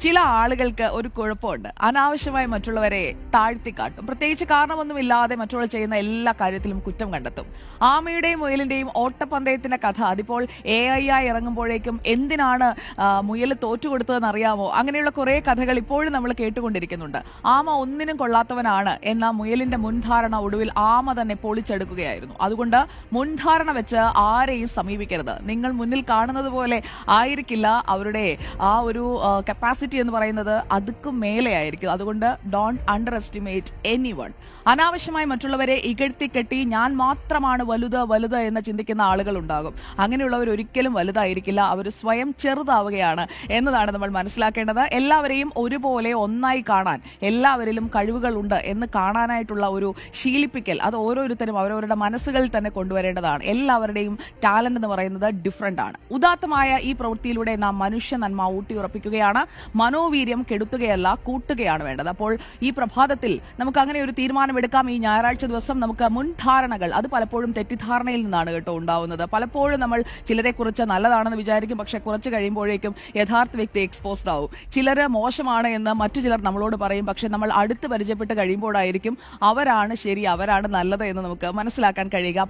ചില ആളുകൾക്ക് ഒരു കുഴപ്പമുണ്ട്. അനാവശ്യമായി മറ്റുള്ളവരെ താഴ്ത്തിക്കാട്ടും. പ്രത്യേകിച്ച് കാരണമൊന്നുമില്ലാതെ മറ്റുള്ളവർ ചെയ്യുന്ന എല്ലാ കാര്യത്തിലും കുറ്റം കണ്ടെത്തും. ആമയുടെയും മുയലിന്റെയും ഓട്ടപ്പന്തയത്തിന്റെ കഥ അതിപ്പോൾ AI ആയി ഇറങ്ങുമ്പോഴേക്കും എന്തിനാണ് മുയൽ തോറ്റുകൊടുത്തതെന്ന് അറിയാമോ? അങ്ങനെയുള്ള കുറേ കഥകൾ ഇപ്പോഴും നമ്മൾ കേട്ടുകൊണ്ടിരിക്കുന്നുണ്ട്. ആമ ഒന്നിനും കൊള്ളാത്തവനാണ് എന്ന മുയലിന്റെ മുൻധാരണ ഒടുവിൽ ആമ തന്നെ പൊളിച്ചെടുക്കുകയായിരുന്നു. അതുകൊണ്ട് മുൻധാരണ വെച്ച് ആരെയും സമീപിക്കരുത്. നിങ്ങൾ മുന്നിൽ കാണുന്നത് പോലെ ആയിരിക്കില്ല അവരുടെ ആ ഒരു കപ്പാസിറ്റി എന്ന് പറയുന്നത് അതുക്കും മേലെയായിരിക്കും. അതുകൊണ്ട് ഡോണ്ട് അണ്ടർ എസ്റ്റിമേറ്റ് എനിവൺ. അനാവശ്യമായി മറ്റുള്ളവരെ ഇകഴ്ത്തിക്കെട്ടി ഞാൻ മാത്രമാണ് വലുത് എന്ന് ചിന്തിക്കുന്ന ആളുകൾ ഉണ്ടാകും. അങ്ങനെയുള്ളവർ ഒരിക്കലും വലുതായിരിക്കില്ല. അവർ സ്വയം ചെറുതാവുകയാണ് എന്നതാണ് നമ്മൾ മനസ്സിലാക്കേണ്ടത്. എല്ലാവരെയും ഒരുപോലെ ഒന്നായി കാണാൻ, എല്ലാവരിലും കഴിവുകളുണ്ട് എന്ന് കാണാനായിട്ടുള്ള ഒരു ശീലിപ്പിക്കൽ അത് ഓരോരുത്തരും അവരവരുടെ മനസ്സുകളിൽ തന്നെ കൊണ്ടുവരേണ്ടതാണ്. എല്ലാവരുടെയും ടാലന്റ് എന്ന് പറയുന്നത് ഡിഫറൻ്റ് ആണ്. ഉദാത്തമായ ഈ പ്രവൃത്തിയിലൂടെ നാം മനുഷ്യ നന്മ ഊട്ടിയുറപ്പിക്കുകയാണ്. മനോവീര്യം കെടുത്തുകയല്ല, കൂട്ടുകയാണ് വേണ്ടത്. അപ്പോൾ ഈ പ്രഭാതത്തിൽ നമുക്ക് അങ്ങനെ ഒരു തീരുമാനമെടുക്കാം. ഈ ഞായറാഴ്ച ദിവസം നമുക്ക് മുൻധാരണകൾ, അത് പലപ്പോഴും തെറ്റിദ്ധാരണയിൽ നിന്നാണ് കേട്ടോ ഉണ്ടാവുന്നത്. പലപ്പോഴും നമ്മൾ ചിലരെ കുറിച്ച് നല്ലതാണെന്ന് വിചാരിക്കും, പക്ഷെ കുറച്ച് കഴിയുമ്പോഴേക്കും യഥാർത്ഥ വ്യക്തി എക്സ്പോസ്ഡ് ആവും. ചിലര് മോശമാണ് എന്ന് മറ്റു ചിലർ നമ്മളോട് പറയും, പക്ഷെ നമ്മൾ അടുത്ത് പരിചയപ്പെട്ട് കഴിയുമ്പോഴായിരിക്കും അവരാണ് ശരി, അവരാണ് നല്ലത് എന്ന് നമുക്ക് മനസ്സിലാക്കാൻ കഴിയുക.